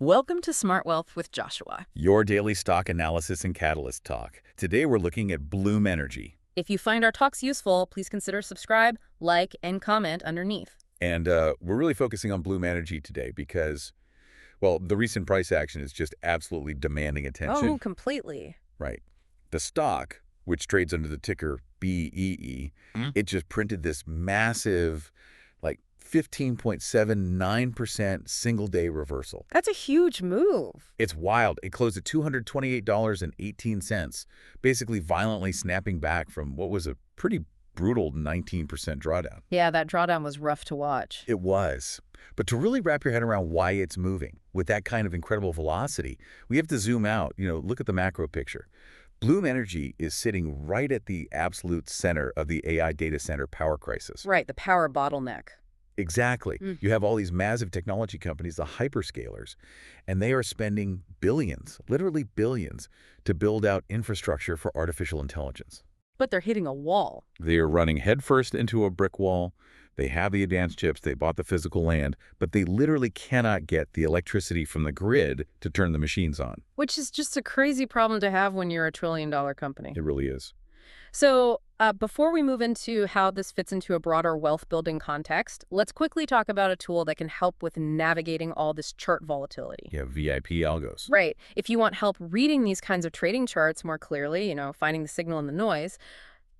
Welcome to Smart Wealth with Joshua. Your daily stock analysis and catalyst talk. Today we're looking at Bloom Energy. If you find our talks useful, please consider subscribe, like, and comment underneath. And we're really focusing on Bloom Energy today because, well, the recent price action is just absolutely demanding attention. Oh, completely. Right. The stock, which trades under the ticker BEE, it just printed this massive, 15.79% single-day reversal. That's a huge move. It's wild. It closed at $228.18, basically violently snapping back from what was a pretty brutal 19% drawdown. Yeah, that drawdown was rough to watch. It was. But to really wrap your head around why it's moving with that kind of incredible velocity, we have to zoom out, look at the macro picture. Bloom Energy is sitting right at the absolute center of the AI data center power crisis. Right, the power bottleneck. Exactly. You have all these massive technology companies, the hyperscalers, and they are spending billions, literally billions, to build out infrastructure for artificial intelligence. But they're hitting a wall. They are running headfirst into a brick wall. They have the advanced chips, they bought the physical land, but they literally cannot get the electricity from the grid to turn the machines on. Which is just a crazy problem to have when you're a trillion-dollar company. It really is. So before we move into how this fits into a broader wealth-building context, let's quickly talk about a tool that can help with navigating all this chart volatility. Yeah, VIP Algos. Right. If you want help reading these kinds of trading charts more clearly, finding the signal in the noise,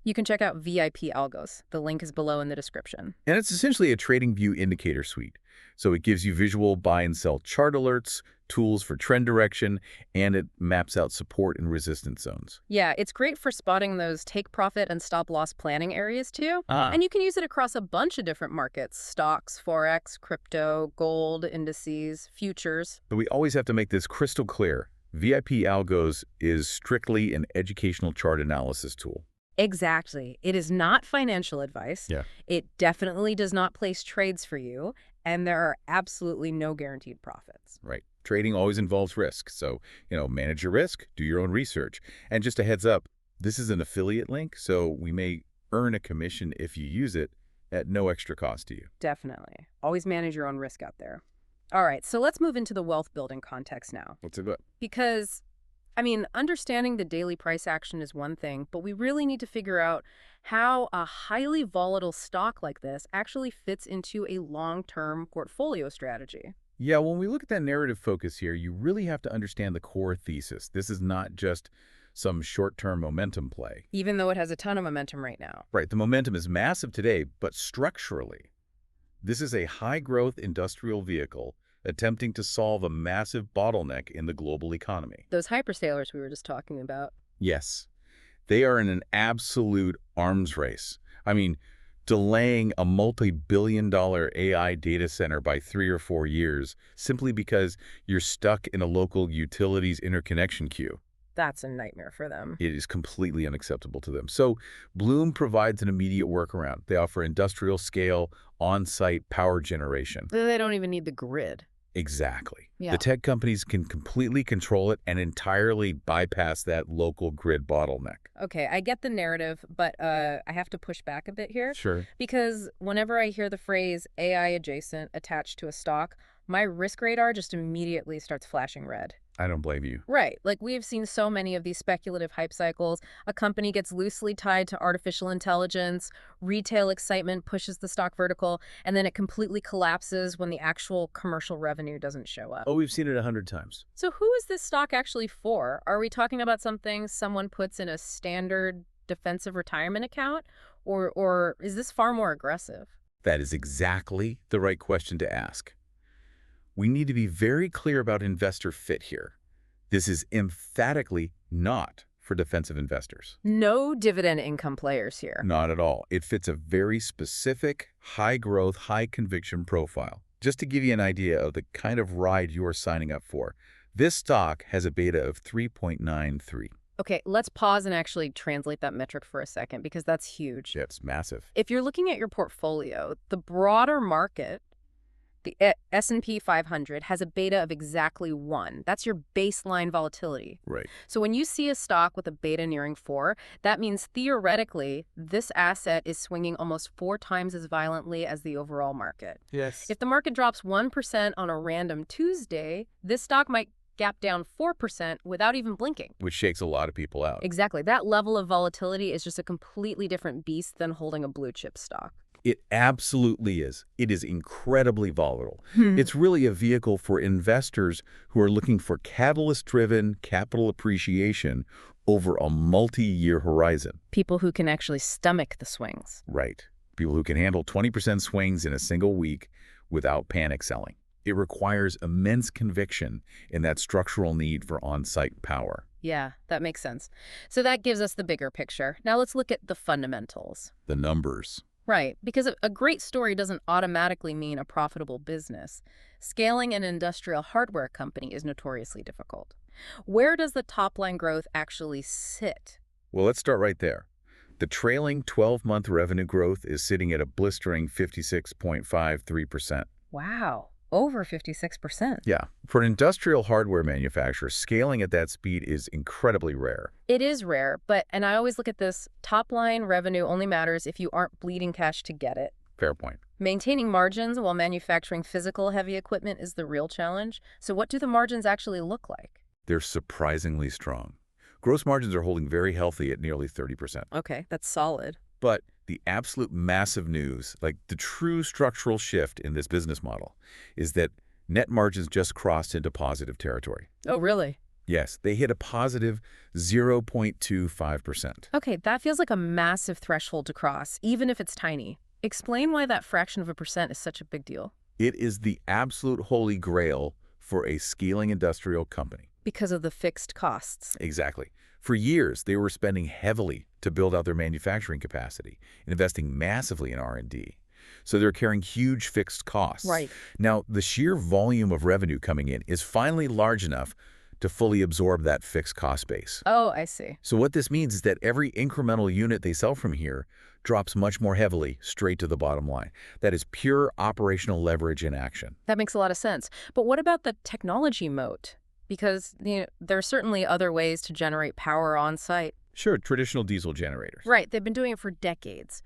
you can check out VIP Algos. The link is below in the description. And it's essentially a TradingView indicator suite. So it gives you visual buy and sell chart alerts, tools for trend direction, and it maps out support and resistance zones. Yeah, it's great for spotting those take profit and stop loss planning areas too. And you can use it across a bunch of different markets: stocks, forex, crypto, gold, indices, futures. But we always have to make this crystal clear. VIP Algos is strictly an educational chart analysis tool. Exactly. It is not financial advice. Yeah. It definitely does not place trades for you, and there are absolutely no guaranteed profits. Right. Trading always involves risk. So, manage your risk, do your own research. And just a heads up, this is an affiliate link, so we may earn a commission if you use it at no extra cost to you. Definitely. Always manage your own risk out there. All right, so let's move into the wealth building context now. What's it about? Because understanding the daily price action is one thing, but we really need to figure out how a highly volatile stock like this actually fits into a long-term portfolio strategy. Yeah, when we look at that narrative focus here, you really have to understand the core thesis. This is not just some short-term momentum play. Even though it has a ton of momentum right now. Right, the momentum is massive today, but structurally, this is a high-growth industrial vehicle attempting to solve a massive bottleneck in the global economy. Those hyperscalers we were just talking about. Yes. They are in an absolute arms race. Delaying a multi-billion-dollar AI data center by 3 or 4 years simply because you're stuck in a local utilities interconnection queue. That's a nightmare for them. It is completely unacceptable to them. So Bloom provides an immediate workaround. They offer industrial-scale, on-site power generation. They don't even need the grid. Exactly. Yeah. The tech companies can completely control it and entirely bypass that local grid bottleneck. Okay, I get the narrative, but I have to push back a bit here. Sure. Because whenever I hear the phrase AI adjacent attached to a stock, my risk radar just immediately starts flashing red. I don't blame you. Right. We have seen so many of these speculative hype cycles. A company gets loosely tied to artificial intelligence, retail excitement pushes the stock vertical, and then it completely collapses when the actual commercial revenue doesn't show up. Oh, we've seen it 100 times. So who is this stock actually for? Are we talking about something someone puts in a standard defensive retirement account? Or is this far more aggressive? That is exactly the right question to ask. We need to be very clear about investor fit here. This is emphatically not for defensive investors. No dividend income players here. Not at all. It fits a very specific, high-growth, high-conviction profile. Just to give you an idea of the kind of ride you're signing up for, this stock has a beta of 3.93. Okay, let's pause and actually translate that metric for a second, because that's huge. Yeah, it's massive. If you're looking at your portfolio, the broader market The S&P 500 has a beta of exactly 1. That's your baseline volatility. Right. So when you see a stock with a beta nearing 4, that means theoretically this asset is swinging almost 4 times as violently as the overall market. Yes. If the market drops 1% on a random Tuesday, this stock might gap down 4% without even blinking. Which shakes a lot of people out. Exactly. That level of volatility is just a completely different beast than holding a blue chip stock. It absolutely is. It is incredibly volatile. It's really a vehicle for investors who are looking for catalyst-driven capital appreciation over a multi-year horizon. People who can actually stomach the swings. Right. People who can handle 20% swings in a single week without panic selling. It requires immense conviction in that structural need for on-site power. Yeah, that makes sense. So that gives us the bigger picture. Now let's look at the fundamentals. The numbers. Right, because a great story doesn't automatically mean a profitable business. Scaling an industrial hardware company is notoriously difficult. Where does the top-line growth actually sit? Well, let's start right there. The trailing 12-month revenue growth is sitting at a blistering 56.53%. Wow, over 56%. Yeah. For an industrial hardware manufacturer, scaling at that speed is incredibly rare. It is rare, and I always look at this, top-line revenue only matters if you aren't bleeding cash to get it. Fair point. Maintaining margins while manufacturing physical heavy equipment is the real challenge. So what do the margins actually look like? They're surprisingly strong. Gross margins are holding very healthy at nearly 30%. Okay, that's solid. But the absolute massive news, like the true structural shift in this business model, is that net margins just crossed into positive territory. Oh, really? Yes, they hit a positive 0.25%. Okay, that feels like a massive threshold to cross, even if it's tiny. Explain why that fraction of a percent is such a big deal. It is the absolute holy grail for a scaling industrial company. Because of the fixed costs. Exactly. For years, they were spending heavily to build out their manufacturing capacity, investing massively in R&D. So they're carrying huge fixed costs. Right. Now, the sheer volume of revenue coming in is finally large enough to fully absorb that fixed cost base. Oh, I see. So what this means is that every incremental unit they sell from here drops much more heavily straight to the bottom line. That is pure operational leverage in action. That makes a lot of sense. But what about the technology moat? Because there are certainly other ways to generate power on site. Sure, traditional diesel generators. Right, they've been doing it for decades.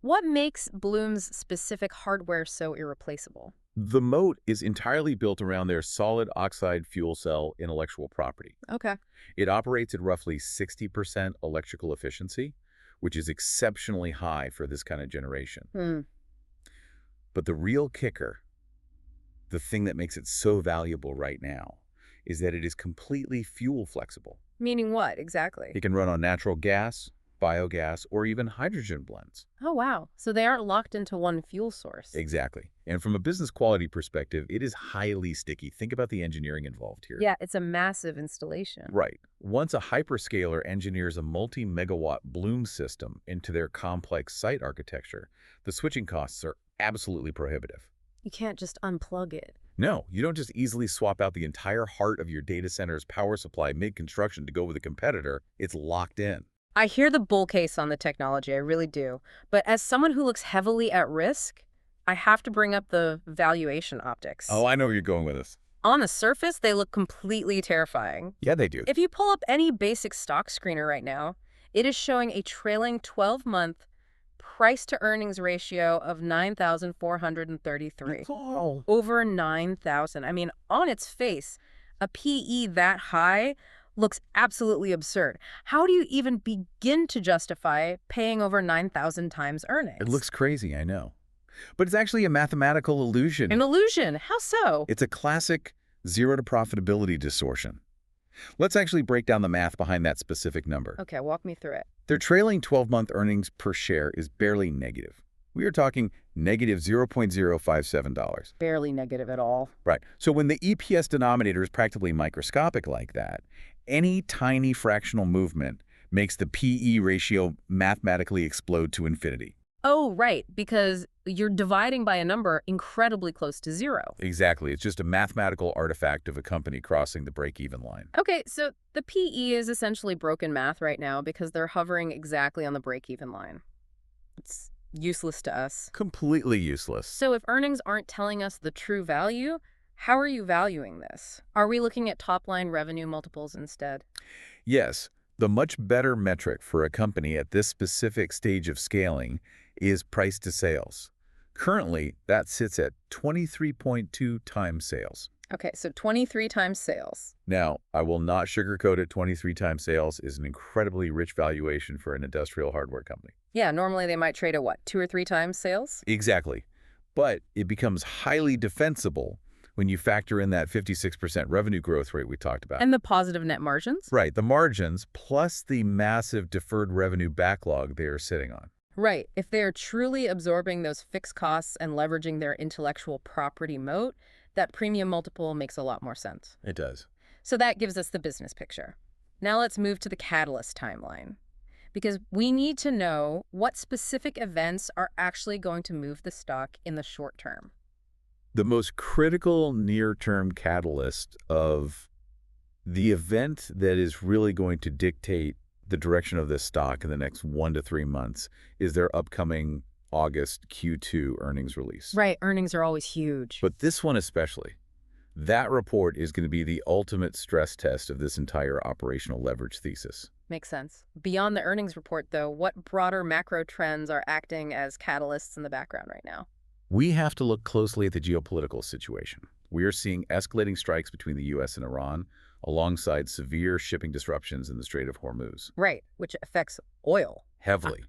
What makes Bloom's specific hardware so irreplaceable? The moat is entirely built around their solid oxide fuel cell intellectual property. Okay. It operates at roughly 60% electrical efficiency, which is exceptionally high for this kind of generation. But the real kicker, the thing that makes it so valuable right now, is that it is completely fuel flexible. Meaning what, exactly? It can run on natural gas, biogas, or even hydrogen blends. Oh, wow. So they aren't locked into one fuel source. Exactly. And from a business quality perspective, it is highly sticky. Think about the engineering involved here. Yeah, it's a massive installation. Right. Once a hyperscaler engineers a multi-megawatt Bloom system into their complex site architecture, the switching costs are absolutely prohibitive. You can't just unplug it. No, you don't just easily swap out the entire heart of your data center's power supply mid-construction to go with a competitor. It's locked in. I hear the bull case on the technology, I really do. But as someone who looks heavily at risk, I have to bring up the valuation optics. Oh, I know where you're going with this. On the surface, they look completely terrifying. Yeah, they do. If you pull up any basic stock screener right now, it is showing a trailing 12-month price-to-earnings ratio of 9,433. Oh. Over 9,000. I mean, on its face, a PE that high looks absolutely absurd. How do you even begin to justify paying over 9,000 times earnings? It looks crazy, I know. But it's actually a mathematical illusion. An illusion? How so? It's a classic zero to profitability distortion. Let's actually break down the math behind that specific number. Okay, walk me through it. Their trailing 12-month earnings per share is barely negative. We are talking negative $0.057. Barely negative at all. Right. So when the EPS denominator is practically microscopic like that, any tiny fractional movement makes the PE ratio mathematically explode to infinity. Oh, right, because you're dividing by a number incredibly close to zero. Exactly. It's just a mathematical artifact of a company crossing the break-even line. Okay, so the PE is essentially broken math right now because they're hovering exactly on the break-even line. It's Useless to us. Completely useless. So if earnings aren't telling us the true value, how are you valuing this? Are we looking at top-line revenue multiples instead? Yes, the much better metric for a company at this specific stage of scaling is price to sales. Currently, that sits at 23.2 times sales. Okay, so 23 times sales. Now, I will not sugarcoat it. 23 times sales is an incredibly rich valuation for an industrial hardware company. Yeah, normally they might trade at what, 2 or 3 times sales? Exactly. But it becomes highly defensible when you factor in that 56% revenue growth rate we talked about. And the positive net margins? Right, the margins plus the massive deferred revenue backlog they are sitting on. Right. If they are truly absorbing those fixed costs and leveraging their intellectual property moat, that premium multiple makes a lot more sense. It does. So that gives us the business picture. Now let's move to the catalyst timeline, because we need to know what specific events are actually going to move the stock in the short term. The most critical near-term catalyst of the event that is really going to dictate the direction of this stock in the next 1 to 3 months is their upcoming August Q2 earnings release. Right, earnings are always huge. But this one especially. That report is going to be the ultimate stress test of this entire operational leverage thesis. Makes sense. Beyond the earnings report, though, what broader macro trends are acting as catalysts in the background right now? We have to look closely at the geopolitical situation. We are seeing escalating strikes between the U.S. and Iran, alongside severe shipping disruptions in the Strait of Hormuz. Right, which affects oil. Heavily.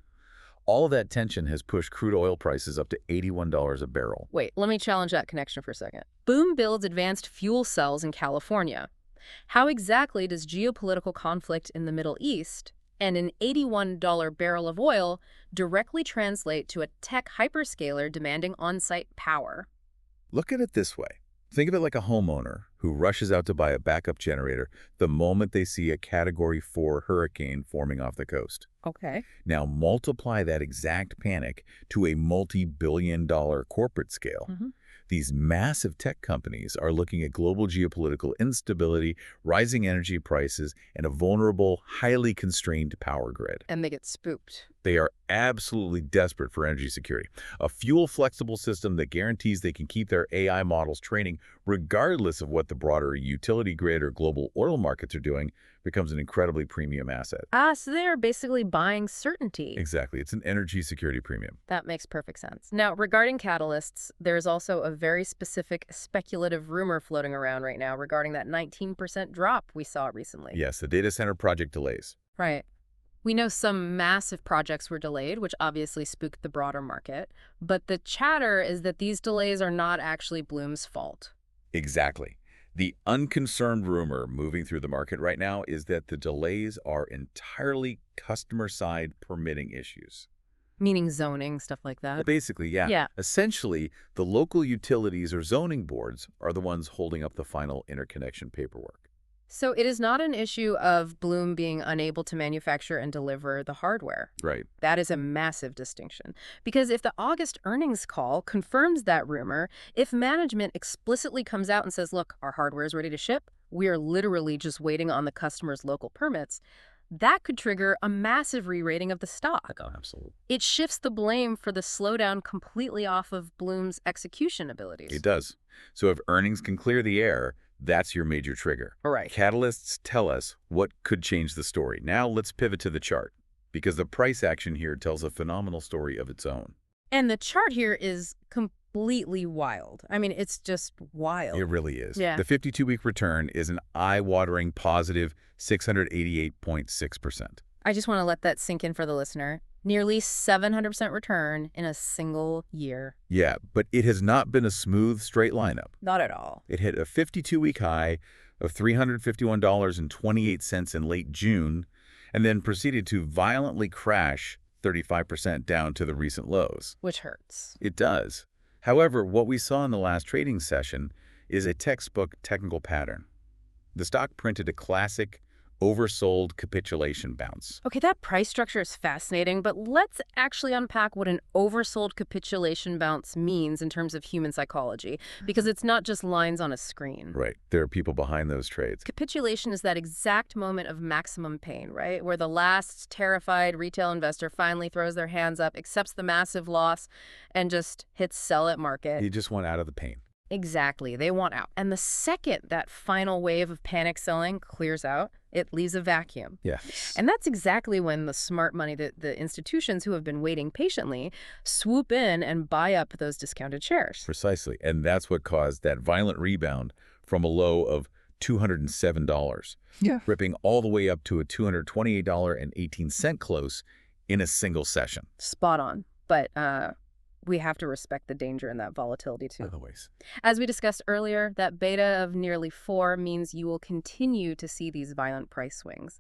All of that tension has pushed crude oil prices up to $81 a barrel. Wait, let me challenge that connection for a second. Boom builds advanced fuel cells in California. How exactly does geopolitical conflict in the Middle East and an $81 barrel of oil directly translate to a tech hyperscaler demanding on-site power? Look at it this way. Think of it like a homeowner who rushes out to buy a backup generator the moment they see a Category 4 hurricane forming off the coast. Okay. Now multiply that exact panic to a multi-billion-dollar corporate scale. These massive tech companies are looking at global geopolitical instability, rising energy prices, and a vulnerable, highly constrained power grid. And they get spooked. They are absolutely desperate for energy security. A fuel-flexible system that guarantees they can keep their AI models training regardless of what the broader utility grid or global oil markets are doing becomes an incredibly premium asset. So they're basically buying certainty. Exactly. It's an energy security premium. That makes perfect sense. Now, regarding catalysts, there's also a very specific speculative rumor floating around right now regarding that 19% drop we saw recently. Yes, the data center project delays. Right. We know some massive projects were delayed, which obviously spooked the broader market. But the chatter is that these delays are not actually Bloom's fault. Exactly. The unconcerned rumor moving through the market right now is that the delays are entirely customer-side permitting issues. Meaning zoning, stuff like that. Basically, yeah. Yeah. Essentially, the local utilities or zoning boards are the ones holding up the final interconnection paperwork. So it is not an issue of Bloom being unable to manufacture and deliver the hardware. Right. That is a massive distinction. Because if the August earnings call confirms that rumor, if management explicitly comes out and says, look, our hardware is ready to ship, we are literally just waiting on the customer's local permits, that could trigger a massive re-rating of the stock. Oh, absolutely. It shifts the blame for the slowdown completely off of Bloom's execution abilities. It does. So if earnings can clear the air, that's your major trigger. All right. Catalysts tell us what could change the story. Now let's pivot to the chart, because the price action here tells a phenomenal story of its own. And the chart here is completely wild. I mean, it's just wild. It really is. Yeah. The 52-week return is an eye-watering positive 688.6%. I just want to let that sink in for the listener. Nearly 700% return in a single year. Yeah, but it has not been a smooth, straight lineup. Not at all. It hit a 52-week high of $351.28 in late June, and then proceeded to violently crash 35% down to the recent lows. Which hurts. It does. However, what we saw in the last trading session is a textbook technical pattern. The stock printed a classic oversold capitulation bounce. Okay, that price structure is fascinating, but let's actually unpack what an oversold capitulation bounce means in terms of human psychology, because it's not just lines on a screen. Right. There are people behind those trades. Capitulation is that exact moment of maximum pain, right? Where the last terrified retail investor finally throws their hands up, accepts the massive loss, and just hits sell at market. He just went out of the pain. Exactly. They want out. And the second that final wave of panic selling clears out, it leaves a vacuum. Yes. And that's exactly when the smart money, the institutions who have been waiting patiently, swoop in and buy up those discounted shares. Precisely. And that's what caused that violent rebound from a low of $207, ripping all the way up to a $228.18 close in a single session. Spot on. But we have to respect the danger in that volatility too. Otherwise. As we discussed earlier, that beta of nearly 4 means you will continue to see these violent price swings.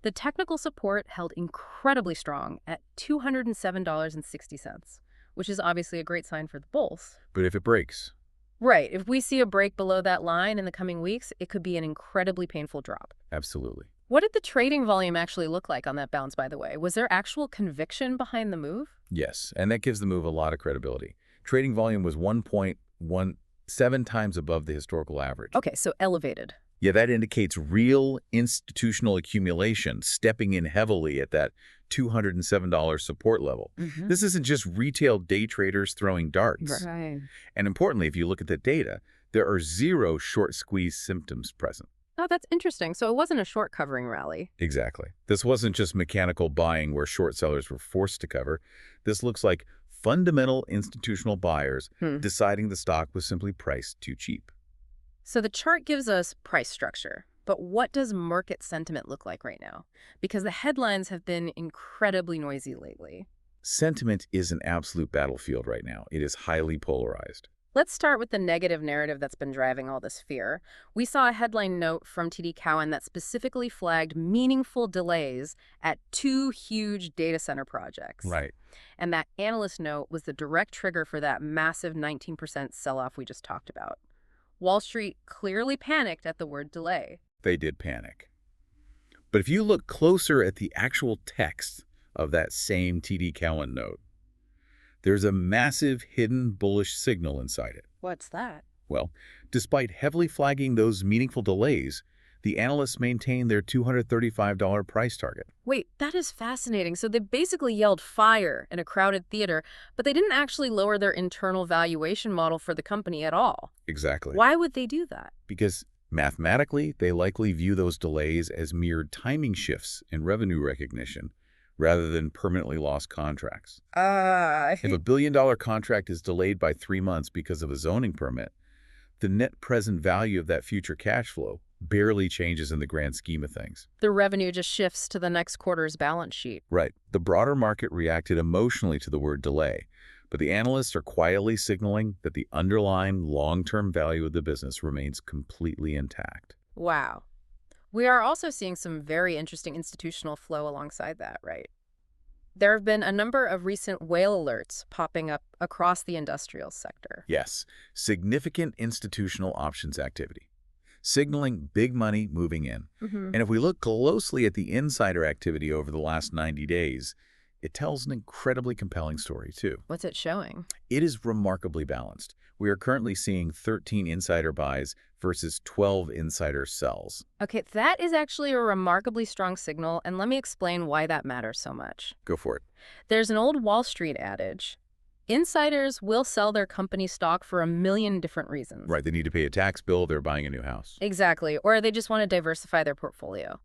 The technical support held incredibly strong at $207.60, which is obviously a great sign for the bulls. But if it breaks? Right. If we see a break below that line in the coming weeks, it could be an incredibly painful drop. Absolutely. What did the trading volume actually look like on that bounce, by the way? Was there actual conviction behind the move? Yes, and that gives the move a lot of credibility. Trading volume was 1.17 times above the historical average. Okay, so elevated. Yeah, that indicates real institutional accumulation stepping in heavily at that $207 support level. This isn't just retail day traders throwing darts. Right. And importantly, if you look at the data, there are 0 short squeeze symptoms present. Oh, that's interesting. So it wasn't a short covering rally. Exactly. This wasn't just mechanical buying where short sellers were forced to cover. This looks like fundamental institutional buyers deciding the stock was simply priced too cheap. So the chart gives us price structure, but what does market sentiment look like right now? Because the headlines have been incredibly noisy lately. Sentiment is an absolute battlefield right now. It is highly polarized. Let's start with the negative narrative that's been driving all this fear. We saw a headline note from TD Cowen that specifically flagged meaningful delays at 2 huge data center projects. Right. And that analyst note was the direct trigger for that massive 19% sell-off we just talked about. Wall Street clearly panicked at the word delay. They did panic. But if you look closer at the actual text of that same TD Cowen note, there's a massive hidden bullish signal inside it. What's that? Well, despite heavily flagging those meaningful delays, the analysts maintained their $235 price target. Wait, that is fascinating. So they basically yelled fire in a crowded theater, but they didn't actually lower their internal valuation model for the company at all. Exactly. Why would they do that? Because mathematically, they likely view those delays as mere timing shifts in revenue recognition rather than permanently lost contracts. If a billion-dollar contract is delayed by 3 months because of a zoning permit, the net present value of that future cash flow barely changes in the grand scheme of things. The revenue just shifts to the next quarter's balance sheet. Right. The broader market reacted emotionally to the word delay, but the analysts are quietly signaling that the underlying long-term value of the business remains completely intact. Wow. We are also seeing some very interesting institutional flow alongside that, right? There have been a number of recent whale alerts popping up across the industrial sector. Yes, significant institutional options activity, signaling big money moving in. And if we look closely at the insider activity over the last 90 days, it tells an incredibly compelling story, too. What's it showing? It is remarkably balanced. We are currently seeing 13 insider buys versus 12 insider sells. Okay, that is actually a remarkably strong signal, and let me explain why that matters so much. Go for it. There's an old Wall Street adage. Insiders will sell their company stock for a million different reasons. Right, they need to pay a tax bill, they're buying a new house. Exactly, or they just want to diversify their portfolio.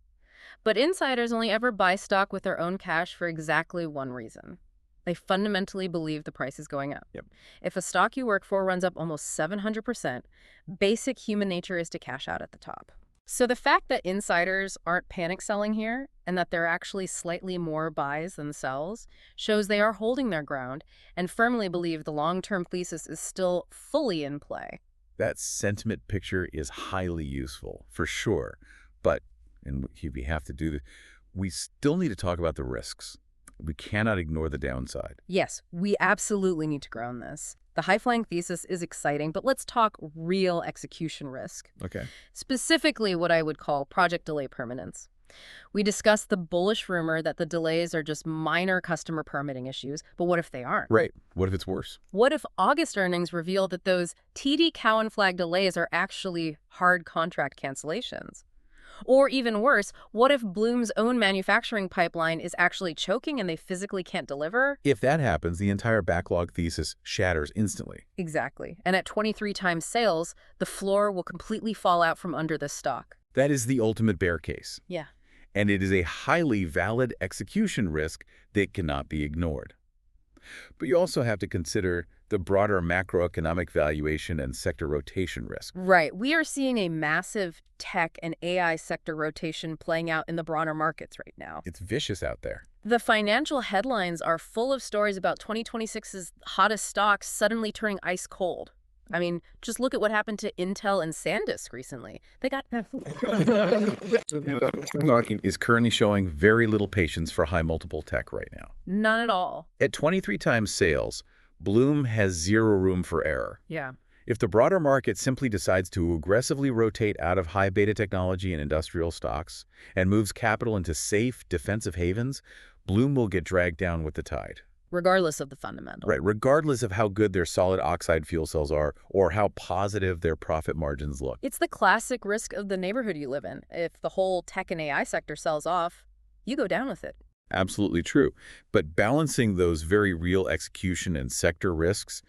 But insiders only ever buy stock with their own cash for exactly one reason. They fundamentally believe the price is going up. Yep. If a stock you work for runs up almost 700%, basic human nature is to cash out at the top. So the fact that insiders aren't panic selling here and that there are actually slightly more buys than sells shows they are holding their ground and firmly believe the long-term thesis is still fully in play. That sentiment picture is highly useful, for sure. But, and we have to do this, we still need to talk about the risks. We cannot ignore the downside. Yes, we absolutely need to ground this. The high-flying thesis is exciting, but let's talk real execution risk. Okay. Specifically what I would call project delay permanence. We discussed the bullish rumor that the delays are just minor customer permitting issues, but what if they aren't? Right. What if it's worse? What if August earnings reveal that those TD Cowen flag delays are actually hard contract cancellations? Or even worse, what if Bloom's own manufacturing pipeline is actually choking and they physically can't deliver? If that happens, the entire backlog thesis shatters instantly. Exactly. And at 23 times sales, the floor will completely fall out from under this stock. That is the ultimate bear case. Yeah. And it is a highly valid execution risk that cannot be ignored. But you also have to consider the broader macroeconomic valuation and sector rotation risk. Right. We are seeing a massive tech and AI sector rotation playing out in the broader markets right now. It's vicious out there. The financial headlines are full of stories about 2026's hottest stocks suddenly turning ice cold. I mean, just look at what happened to Intel and SanDisk recently. They got... Is currently showing very little patience for high multiple tech right now. None at all. At 23 times sales, Bloom has zero room for error. Yeah. If the broader market simply decides to aggressively rotate out of high beta technology and industrial stocks and moves capital into safe, defensive havens, Bloom will get dragged down with the tide. Regardless of the fundamental. Right, regardless of how good their solid oxide fuel cells are or how positive their profit margins look. It's the classic risk of the neighborhood you live in. If the whole tech and AI sector sells off, you go down with it. Absolutely true. But balancing those very real execution and sector risks,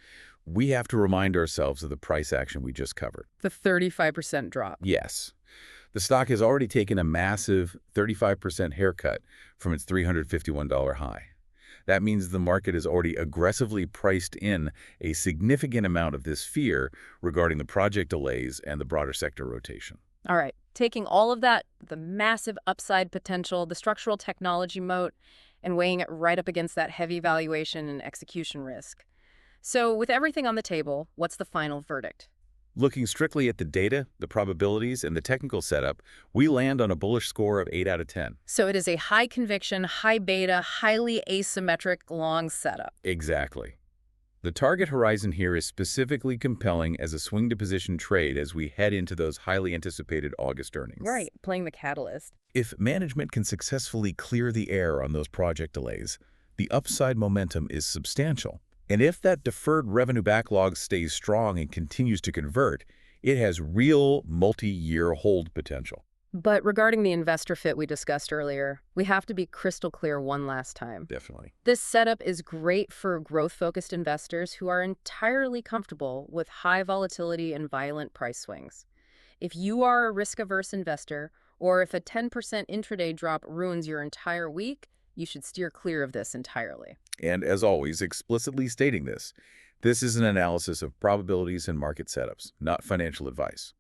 we have to remind ourselves of the price action we just covered. The 35% drop. Yes. The stock has already taken a massive 35% haircut from its $351 high. That means the market has already aggressively priced in a significant amount of this fear regarding the project delays and the broader sector rotation. All right. Taking all of that, the massive upside potential, the structural technology moat, and weighing it right up against that heavy valuation and execution risk. So with everything on the table, what's the final verdict? Looking strictly at the data, the probabilities, and the technical setup, we land on a bullish score of 8 out of 10. So it is a high conviction, high beta, highly asymmetric, long setup. Exactly. The target horizon here is specifically compelling as a swing-to-position trade as we head into those highly anticipated August earnings. Right, playing the catalyst. If management can successfully clear the air on those project delays, the upside momentum is substantial. And if that deferred revenue backlog stays strong and continues to convert, it has real multi-year hold potential. But regarding the investor fit we discussed earlier, we have to be crystal clear one last time. Definitely. This setup is great for growth-focused investors who are entirely comfortable with high volatility and violent price swings. If you are a risk-averse investor, or if a 10% intraday drop ruins your entire week, you should steer clear of this entirely. And as always, explicitly stating this is an analysis of probabilities and market setups, not financial advice.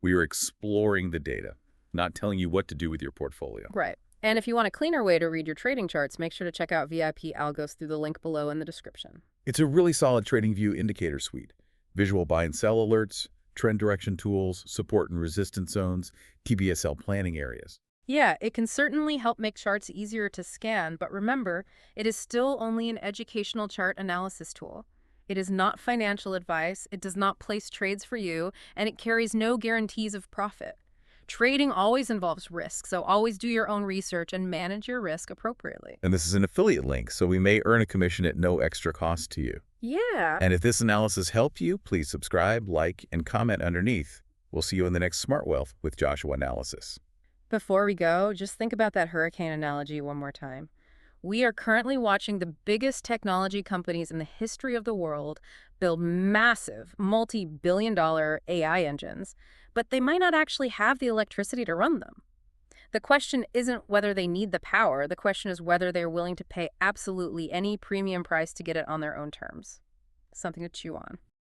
We are exploring the data, not telling you what to do with your portfolio. Right. And if you want a cleaner way to read your trading charts, make sure to check out VIP Algos through the link below in the description. It's a really solid TradingView indicator suite. Visual buy and sell alerts, trend direction tools, support and resistance zones, TBSL planning areas. Yeah, it can certainly help make charts easier to scan, but remember, it is still only an educational chart analysis tool. It is not financial advice, it does not place trades for you, and it carries no guarantees of profit. Trading always involves risk, so always do your own research and manage your risk appropriately. And this is an affiliate link, so we may earn a commission at no extra cost to you. Yeah. And if this analysis helped you, please subscribe, like, and comment underneath. We'll see you in the next Smart Wealth with Joshua Analysis. Before we go, just think about that hurricane analogy one more time. We are currently watching the biggest technology companies in the history of the world build massive, multi-billion-dollar AI engines, but they might not actually have the electricity to run them. The question isn't whether they need the power. The question is whether they're willing to pay absolutely any premium price to get it on their own terms. Something to chew on.